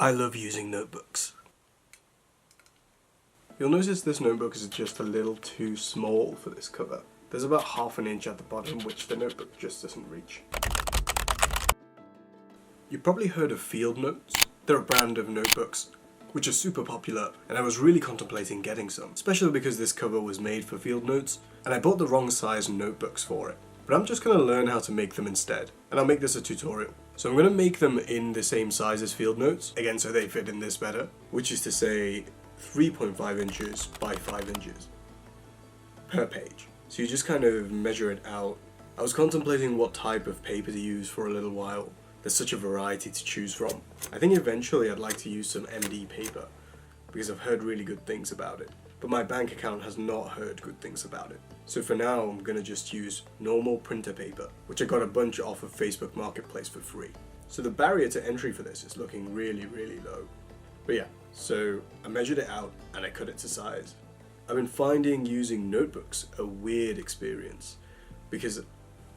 I love using notebooks. You'll notice this notebook is just a little too small for this cover. There's about ½ an inch at the bottom, which the notebook just doesn't reach. You've probably heard of Field Notes. They're a brand of notebooks which are super popular, and I was really contemplating getting some, especially because this cover was made for Field Notes, and I bought the wrong size notebooks for it. But I'm just going to learn how to make them instead, and I'll make this a tutorial. So I'm going to make them in the same size as Field Notes, again so they fit in this better, which is to say 3.5 inches by 5 inches per page. So you just kind of measure it out. I was contemplating what type of paper to use for a little while. There's such a variety to choose from. I think eventually I'd like to use some MD paper, because I've heard really good things about it. But my bank account has not heard good things about it. So for now I'm going to just use normal printer paper, which I got a bunch off of Facebook Marketplace for free. So the barrier to entry for this is looking really, really low. But yeah, so I measured it out and I cut it to size. I've been finding using notebooks a weird experience, because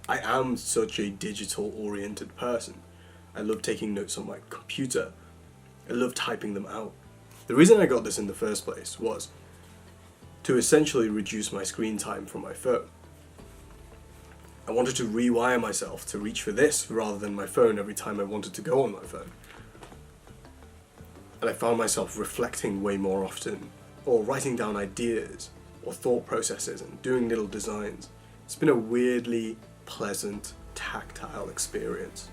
I am such a digital oriented person. I love taking notes on my computer. I love typing them out. The reason I got this in the first place was to essentially reduce my screen time from my phone. I wanted to rewire myself to reach for this rather than my phone every time I wanted to go on my phone. And I found myself reflecting way more often, or writing down ideas or thought processes and doing little designs. It's been a weirdly pleasant, tactile experience.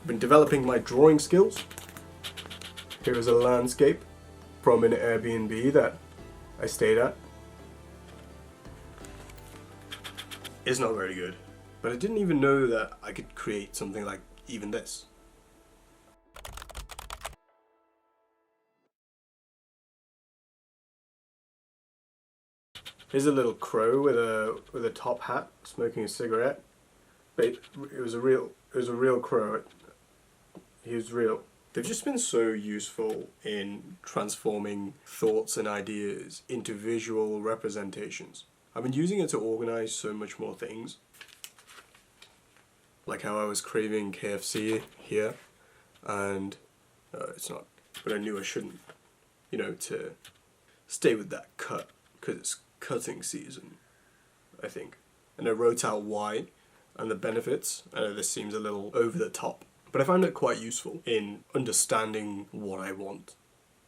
I've been developing my drawing skills. Here is a landscape from an Airbnb that I stayed at. It's not very good, but I didn't even know that I could create something like even this. Here's a little crow with a top hat smoking a cigarette. But it was a real crow. He was real. They've just been so useful in transforming thoughts and ideas into visual representations. I've been using it to organize so much more things. Like how I was craving KFC here, and it's not, but I knew I shouldn't, to stay with that cut, because it's cutting season, I think. And I wrote out why and the benefits. I know this seems a little over the top, but I found it quite useful in understanding what I want,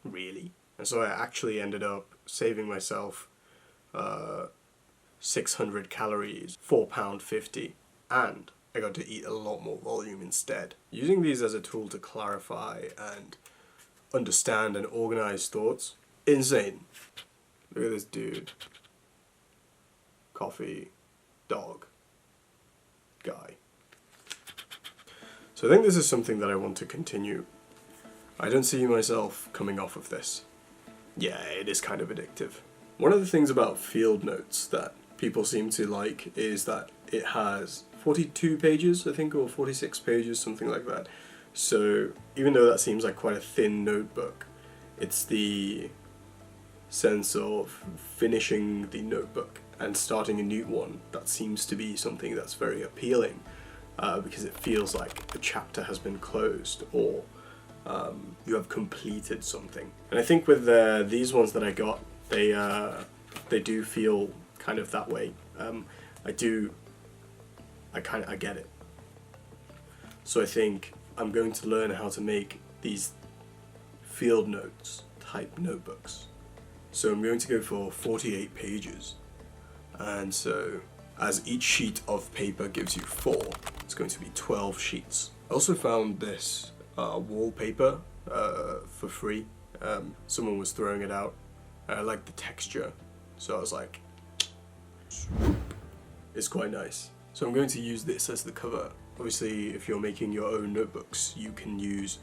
really. And so I actually ended up saving myself 600 calories, £4.50, and I got to eat a lot more volume instead. Using these as a tool to clarify and understand and organize thoughts, insane. Look at this dude. Coffee, dog, guy. So I think this is something that I want to continue. I don't see myself coming off of this. Yeah, it is kind of addictive. One of the things about Field Notes that people seem to like is that it has 42 pages, I think, or 46 pages, something like that. So even though that seems like quite a thin notebook, it's the sense of finishing the notebook and starting a new one that seems to be something that's very appealing, because it feels like the chapter has been closed, or you have completed something. And I think with these ones that I got, they do feel kind of that way. I get it. So I think I'm going to learn how to make these Field Notes type notebooks. So I'm going to go for 48 pages. And so as each sheet of paper gives you 4, it's going to be 12 sheets. I also found this wallpaper for free. Someone was throwing it out. I liked the texture, so I was like, it's quite nice. So I'm going to use this as the cover. Obviously, if you're making your own notebooks, you can use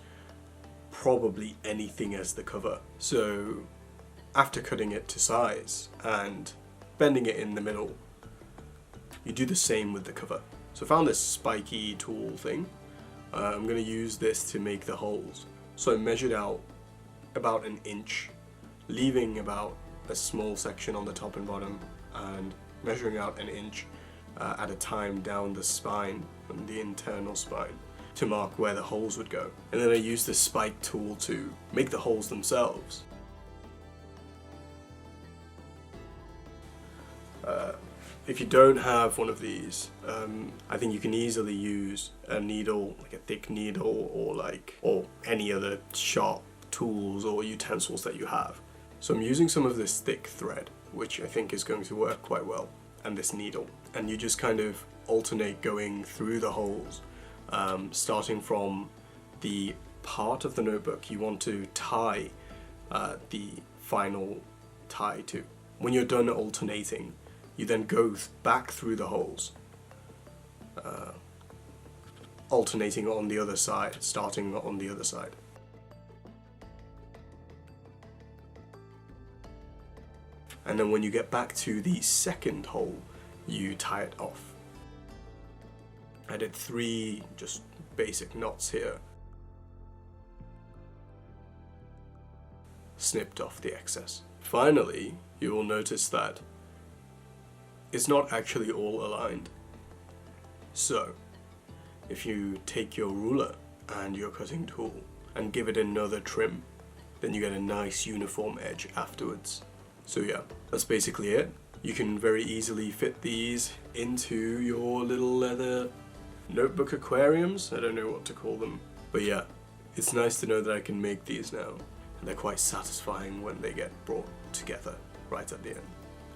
probably anything as the cover. So after cutting it to size and bending it in the middle, you do the same with the cover. So I found this spiky tool thing. I'm going to use this to make the holes. So I measured out about 1 inch, leaving about a small section on the top and bottom, and measuring out an inch at a time down the spine, and the internal spine, to mark where the holes would go. And then I used the spike tool to make the holes themselves. If you don't have one of these, I think you can easily use a needle, like a thick needle, or any other sharp tools or utensils that you have. So I'm using some of this thick thread, which I think is going to work quite well, and this needle. And you just kind of alternate going through the holes, starting from the part of the notebook you want to tie the final tie to. When you're done alternating, you then go back through the holes, alternating on the other side, starting on the other side. And then when you get back to the second hole, you tie it off. I did 3 just basic knots here. Snipped off the excess. Finally, you will notice that it's not actually all aligned. So, if you take your ruler and your cutting tool and give it another trim, then you get a nice uniform edge afterwards. So yeah, that's basically it. You can very easily fit these into your little leather notebook aquariums. I don't know what to call them. But yeah, it's nice to know that I can make these now. And they're quite satisfying when they get brought together right at the end.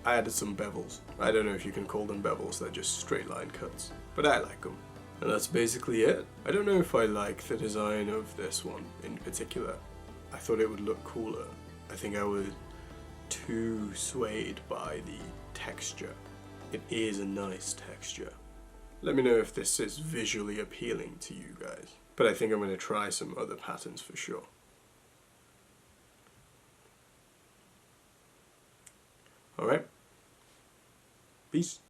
I added some bevels. I don't know if you can call them bevels, they're just straight line cuts. But I like them. And that's basically it. I don't know if I like the design of this one in particular. I thought it would look cooler. I think I was too swayed by the texture. It is a nice texture. Let me know if this is visually appealing to you guys. But I think I'm going to try some other patterns for sure. Alright. Peace.